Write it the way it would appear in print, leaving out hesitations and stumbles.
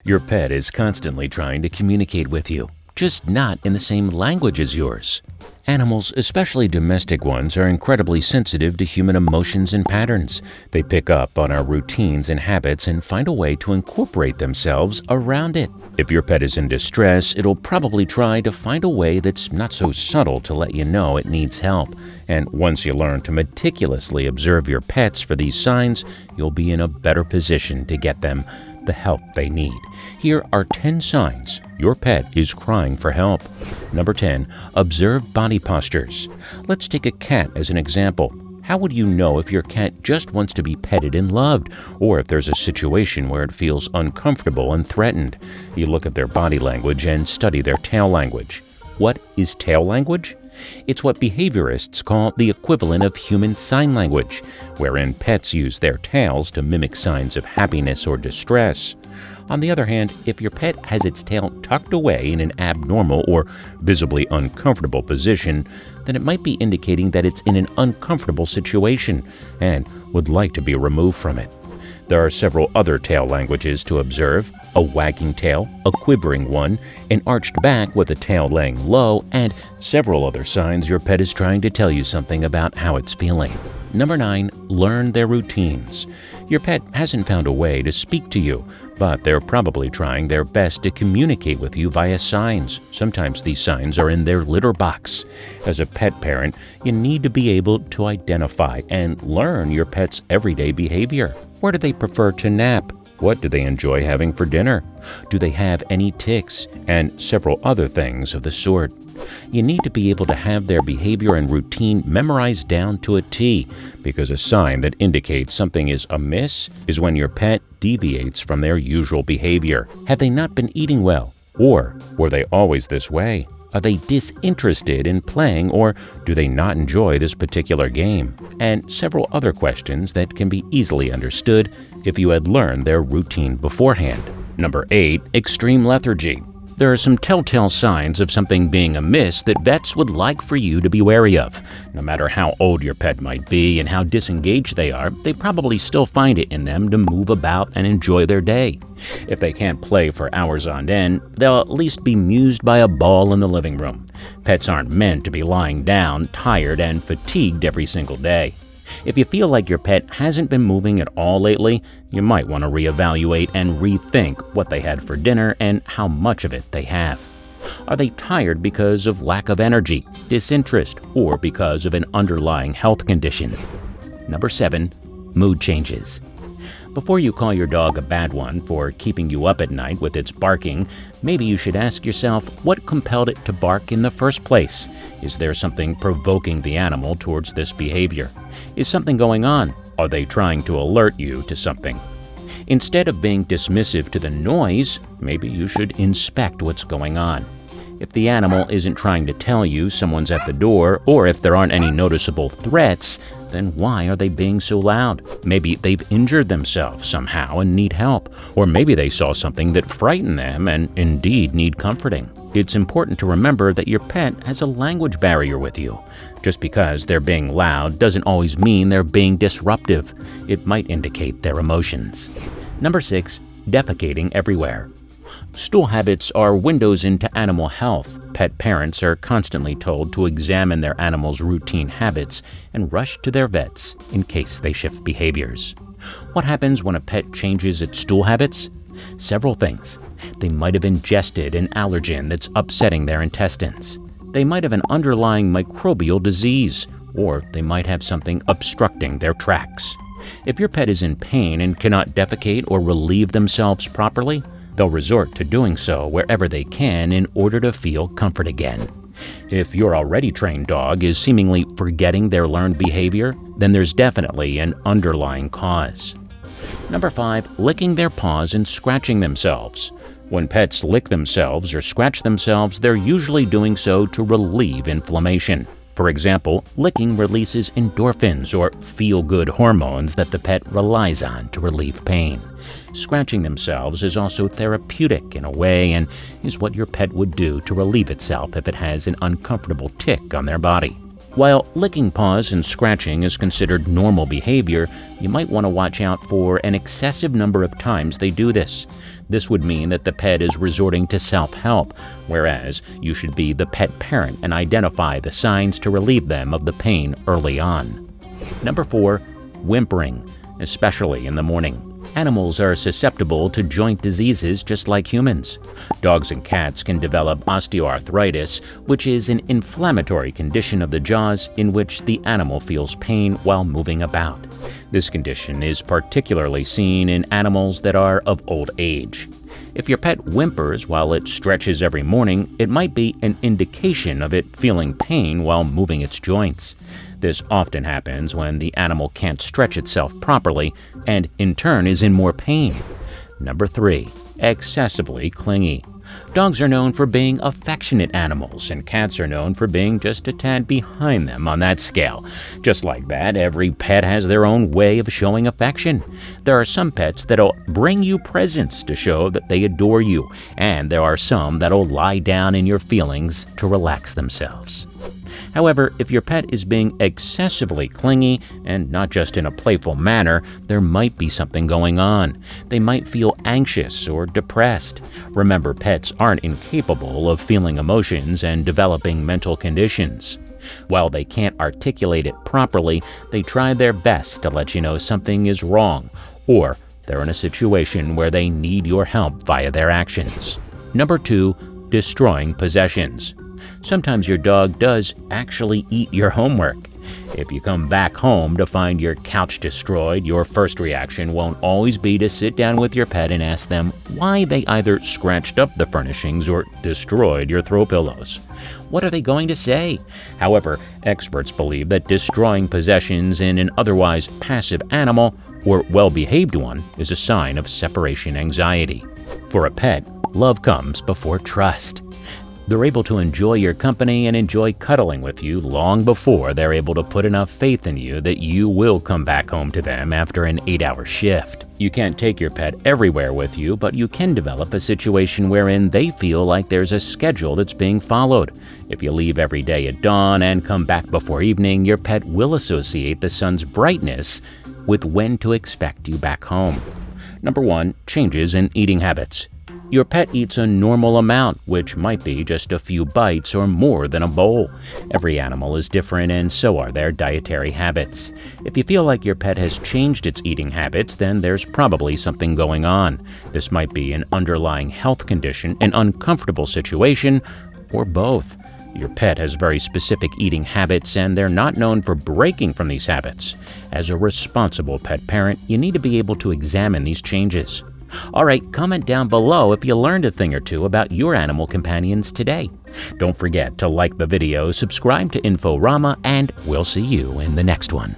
Your pet is constantly trying to communicate with you, just not in the same language as yours. Animals, especially domestic ones, are incredibly sensitive to human emotions and patterns. They pick up on our routines and habits and find a way to incorporate themselves around it. If your pet is in distress, it'll probably try to find a way that's not so subtle to let you know it needs help. And once you learn to meticulously observe your pets for these signs, you'll be in a better position to get them the help they need. Here are 10 signs your pet is crying for help. Number 10. Observe body postures. Let's take a cat as an example. How would you know if your cat just wants to be petted and loved, or if there's a situation where it feels uncomfortable and threatened? You look at their body language and study their tail language. What is tail language? It's what behaviorists call the equivalent of human sign language, wherein pets use their tails to mimic signs of happiness or distress. On the other hand, if your pet has its tail tucked away in an abnormal or visibly uncomfortable position, then it might be indicating that it's in an uncomfortable situation and would like to be removed from it. There are several other tail languages to observe: a wagging tail, a quivering one, an arched back with the tail laying low, and several other signs your pet is trying to tell you something about how it's feeling. Number 9. Learn their routines. Your pet hasn't found a way to speak to you, but they're probably trying their best to communicate with you via signs. Sometimes these signs are in their litter box. As a pet parent, you need to be able to identify and learn your pet's everyday behavior. Where do they prefer to nap? What do they enjoy having for dinner? Do they have any tics? And several other things of the sort. You need to be able to have their behavior and routine memorized down to a T, because a sign that indicates something is amiss is when your pet deviates from their usual behavior. Have they not been eating well? Or were they always this way? Are they disinterested in playing, or do they not enjoy this particular game? And several other questions that can be easily understood if you had learned their routine beforehand. Number 8. Extreme lethargy. There are some telltale signs of something being amiss that vets would like for you to be wary of. No matter how old your pet might be and how disengaged they are, they probably still find it in them to move about and enjoy their day. If they can't play for hours on end, they'll at least be amused by a ball in the living room. Pets aren't meant to be lying down, tired and fatigued every single day. If you feel like your pet hasn't been moving at all lately, you might want to reevaluate and rethink what they had for dinner and how much of it they have. Are they tired because of lack of energy, disinterest, or because of an underlying health condition? Number 7. Mood changes. Before you call your dog a bad one for keeping you up at night with its barking, maybe you should ask yourself what compelled it to bark in the first place. Is there something provoking the animal towards this behavior? Is something going on? Are they trying to alert you to something? Instead of being dismissive to the noise, maybe you should inspect what's going on. If the animal isn't trying to tell you someone's at the door, or if there aren't any noticeable threats, then why are they being so loud? Maybe they've injured themselves somehow and need help, or maybe they saw something that frightened them and indeed need comforting. It's important to remember that your pet has a language barrier with you. Just because they're being loud doesn't always mean they're being disruptive. It might indicate their emotions. Number 6. Defecating everywhere. Stool habits are windows into animal health. Pet parents are constantly told to examine their animal's routine habits and rush to their vets in case they shift behaviors. What happens when a pet changes its stool habits? Several things. They might have ingested an allergen that's upsetting their intestines. They might have an underlying microbial disease, or they might have something obstructing their tracts. If your pet is in pain and cannot defecate or relieve themselves properly, they'll resort to doing so wherever they can in order to feel comfort again. If your already trained dog is seemingly forgetting their learned behavior, then there's definitely an underlying cause. Number 5. Licking their paws and scratching themselves. When pets lick themselves or scratch themselves, they're usually doing so to relieve inflammation. For example, licking releases endorphins or feel-good hormones that the pet relies on to relieve pain. Scratching themselves is also therapeutic in a way and is what your pet would do to relieve itself if it has an uncomfortable tick on their body. While licking paws and scratching is considered normal behavior, you might want to watch out for an excessive number of times they do this. This would mean that the pet is resorting to self-help, whereas you should be the pet parent and identify the signs to relieve them of the pain early on. Number 4. Whimpering, especially in the morning. Animals are susceptible to joint diseases just like humans. Dogs and cats can develop osteoarthritis, which is an inflammatory condition of the jaws in which the animal feels pain while moving about. This condition is particularly seen in animals that are of old age. If your pet whimpers while it stretches every morning, it might be an indication of it feeling pain while moving its joints. This often happens when the animal can't stretch itself properly and, in turn, is in more pain. Number 3. Excessively clingy. Dogs are known for being affectionate animals, and cats are known for being just a tad behind them on that scale. Just like that, every pet has their own way of showing affection. There are some pets that'll bring you presents to show that they adore you, and there are some that'll lie down in your feelings to relax themselves. However, if your pet is being excessively clingy, and not just in a playful manner, there might be something going on. They might feel anxious or depressed. Remember, pets aren't incapable of feeling emotions and developing mental conditions. While they can't articulate it properly, they try their best to let you know something is wrong, or they're in a situation where they need your help via their actions. Number 2. Destroying possessions. Sometimes your dog does actually eat your homework. If you come back home to find your couch destroyed, your first reaction won't always be to sit down with your pet and ask them why they either scratched up the furnishings or destroyed your throw pillows. What are they going to say? However, experts believe that destroying possessions in an otherwise passive animal or well-behaved one is a sign of separation anxiety. For a pet, love comes before trust. They're able to enjoy your company and enjoy cuddling with you long before they're able to put enough faith in you that you will come back home to them after an 8-hour shift. You can't take your pet everywhere with you, but you can develop a situation wherein they feel like there's a schedule that's being followed. If you leave every day at dawn and come back before evening, your pet will associate the sun's brightness with when to expect you back home. Number 1. Changes in eating habits. Your pet eats a normal amount, which might be just a few bites or more than a bowl. Every animal is different, and so are their dietary habits. If you feel like your pet has changed its eating habits, then there's probably something going on. This might be an underlying health condition, an uncomfortable situation, or both. Your pet has very specific eating habits, and they're not known for breaking from these habits. As a responsible pet parent, you need to be able to examine these changes. All right, comment down below if you learned a thing or two about your animal companions today. Don't forget to like the video, subscribe to INFORAMA, and we'll see you in the next one.